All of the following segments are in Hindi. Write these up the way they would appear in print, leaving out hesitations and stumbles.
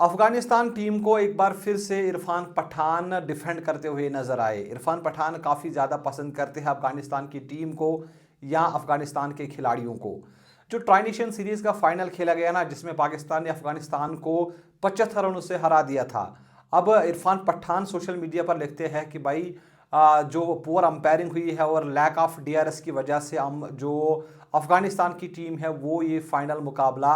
अफगानिस्तान टीम को एक बार फिर से इरफान पठान डिफेंड करते हुए नजर आए। इरफान पठान काफ़ी ज़्यादा पसंद करते हैं अफगानिस्तान की टीम को या अफगानिस्तान के खिलाड़ियों को। जो ट्राई नेशन सीरीज़ का फाइनल खेला गया ना, जिसमें पाकिस्तान ने अफगानिस्तान को 75 रनों से हरा दिया था। अब इरफान पठान सोशल मीडिया पर लिखते हैं कि भाई जो पुअर अंपायरिंग हुई है और लैक ऑफ डीआरएस की वजह से हम जो अफगानिस्तान की टीम है वो ये फाइनल मुकाबला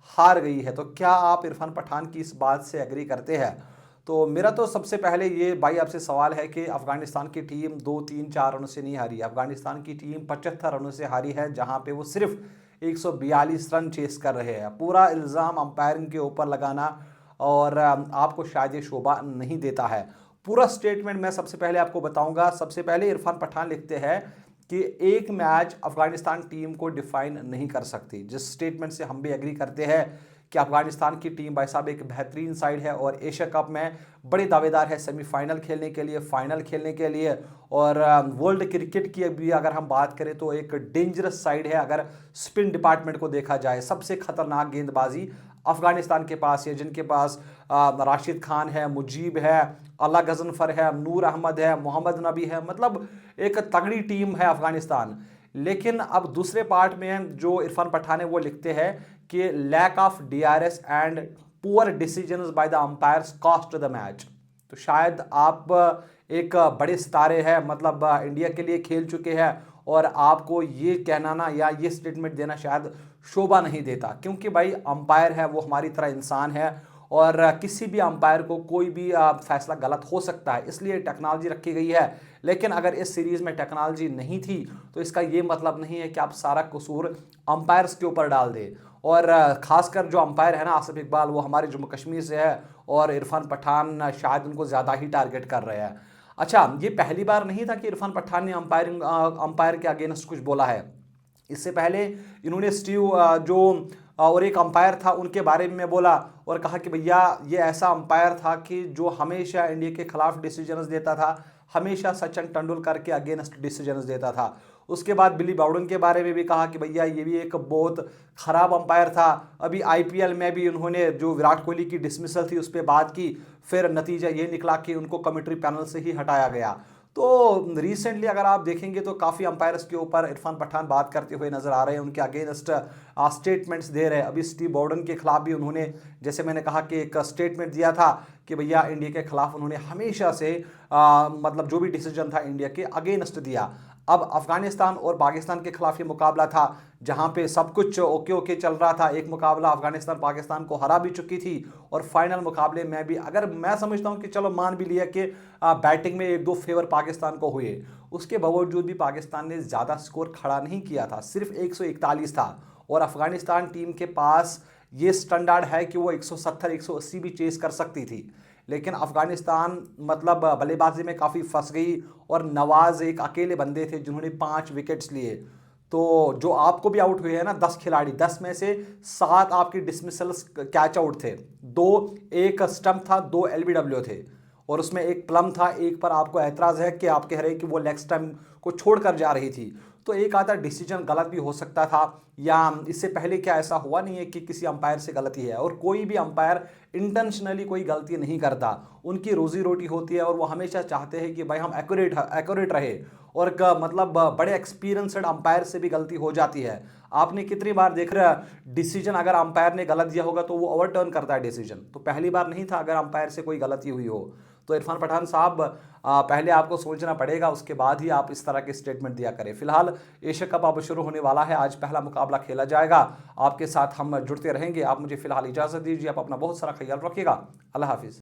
हार गई है। तो क्या आप इरफान पठान की इस बात से एग्री करते हैं? तो मेरा तो सबसे पहले ये भाई आपसे सवाल है कि अफगानिस्तान की टीम 2-3-4 रनों से नहीं हारी। अफगानिस्तान की टीम 75 रनों से हारी है, जहां पे वो सिर्फ 142 रन चेस कर रहे हैं। पूरा इल्ज़ाम अंपायरिंग के ऊपर लगाना और आपको शायद ये शोभा नहीं देता है। पूरा स्टेटमेंट मैं सबसे पहले आपको बताऊंगा। सबसे पहले इरफान पठान लिखते हैं कि एक मैच अफगानिस्तान टीम को डिफाइन नहीं कर सकती, जिस स्टेटमेंट से हम भी एग्री करते हैं कि अफगानिस्तान की टीम भाई साहब एक बेहतरीन साइड है और एशिया कप में बड़े दावेदार है सेमीफाइनल खेलने के लिए, फाइनल खेलने के लिए। और वर्ल्ड क्रिकेट की भी अगर हम बात करें तो एक डेंजरस साइड है। अगर स्पिन डिपार्टमेंट को देखा जाए, सबसे खतरनाक गेंदबाजी अफगानिस्तान के पास है, जिनके पास राशिद खान है, मुजीब है, अल्लाह गजनफर है, नूर अहमद है, मोहम्मद नबी है। मतलब एक तगड़ी टीम है अफगानिस्तान। लेकिन अब दूसरे पार्ट में जो इरफान पठान है वो लिखते हैं कि lack of DRS and poor decisions by the umpires cost the match. तो शायद आप एक बड़े सितारे हैं, मतलब इंडिया के लिए खेल चुके हैं, और आपको ये कहना ना या ये स्टेटमेंट देना शायद शोभा नहीं देता, क्योंकि भाई अंपायर है वो हमारी तरह इंसान है और किसी भी अंपायर को कोई भी फैसला गलत हो सकता है, इसलिए टेक्नोलॉजी रखी गई है। लेकिन अगर इस सीरीज़ में टेक्नोलॉजी नहीं थी तो इसका ये मतलब नहीं है कि आप सारा कसूर अंपायर्स के ऊपर डाल दें। और खासकर जो अंपायर है ना आसिफ इकबाल, वो हमारे जम्मू कश्मीर से है और इरफान पठान शायद उनको ज़्यादा ही टारगेट कर रहे हैं। अच्छा, ये पहली बार नहीं था कि इरफान पठान ने अंपायर के अगेंस्ट कुछ बोला है। इससे पहले इन्होंने स्टीव जो और एक अंपायर था उनके बारे में बोला और कहा कि भैया ये ऐसा अंपायर था कि जो हमेशा इंडिया के खिलाफ डिसीजंस देता था, हमेशा सचिन तेंदुलकर के अगेंस्ट डिसीजंस देता था। उसके बाद बिली बाउडन के बारे में भी कहा कि भैया ये भी एक बहुत खराब अंपायर था। अभी आईपीएल में भी उन्होंने जो विराट कोहली की डिसमिसल थी उस पर बात की, फिर नतीजा ये निकला कि उनको कमेंट्री पैनल से ही हटाया गया। तो रिसेंटली अगर आप देखेंगे तो काफ़ी अंपायर्स के ऊपर इरफान पठान बात करते हुए नजर आ रहे हैं, उनके अगेंस्ट स्टेटमेंट्स दे रहे हैं। अभी स्टीव बॉर्डन के खिलाफ भी उन्होंने, जैसे मैंने कहा कि एक स्टेटमेंट दिया था कि भैया इंडिया के खिलाफ उन्होंने हमेशा से मतलब जो भी डिसीजन था इंडिया के अगेंस्ट दिया। अब अफगानिस्तान और पाकिस्तान के खिलाफ ये मुकाबला था जहां पे सब कुछ ओके ओके चल रहा था। एक मुकाबला अफगानिस्तान पाकिस्तान को हरा भी चुकी थी और फाइनल मुकाबले में भी अगर मैं समझता हूं कि चलो मान भी लिया कि बैटिंग में एक दो फेवर पाकिस्तान को हुए, उसके बावजूद भी पाकिस्तान ने ज़्यादा स्कोर खड़ा नहीं किया था, सिर्फ 141 था। और अफगानिस्तान टीम के पास ये स्टैंडर्ड है कि वो 170 180 भी चेस कर सकती थी। लेकिन अफगानिस्तान मतलब बल्लेबाजी में काफ़ी फंस गई और नवाज एक अकेले बंदे थे जिन्होंने 5 विकेट्स लिए। तो जो आपको भी आउट हुए हैं ना 10 खिलाड़ी, 10 में से 7 आपकी डिसमिसल्स कैच आउट थे, 2 एक स्टंप था, 2 एलबीडब्ल्यू थे और उसमें एक प्लम था। एक पर आपको एतराज़ है कि आप कह रहे हैं कि वो लेग स्टंप को छोड़कर जा रही थी। तो एक आधा डिसीजन गलत भी हो सकता था, या इससे पहले क्या ऐसा हुआ नहीं है कि किसी अंपायर से गलती है? और कोई भी अंपायर इंटेंशनली कोई गलती नहीं करता, उनकी रोजी रोटी होती है और वो हमेशा चाहते हैं कि भाई हम एक्यूरेट रहे। और मतलब बड़े एक्सपीरियंसड अंपायर से भी गलती हो जाती है। आपने कितनी बार देख रहा डिसीजन अगर अंपायर ने गलत दिया होगा तो वो ओवरटर्न करता है डिसीजन। तो पहली बार नहीं था अगर अंपायर से कोई गलती हुई हो। तो इरफान पठान साहब पहले आपको सोचना पड़ेगा, उसके बाद ही आप इस तरह के स्टेटमेंट दिया करें। फिलहाल एशिया कप अब शुरू होने वाला है, आज पहला मुकाबला खेला जाएगा। आपके साथ हम जुड़ते रहेंगे। आप मुझे फिलहाल इजाज़त दीजिए, आप अपना बहुत सारा ख्याल रखिएगा। अल्लाह हाफिज़।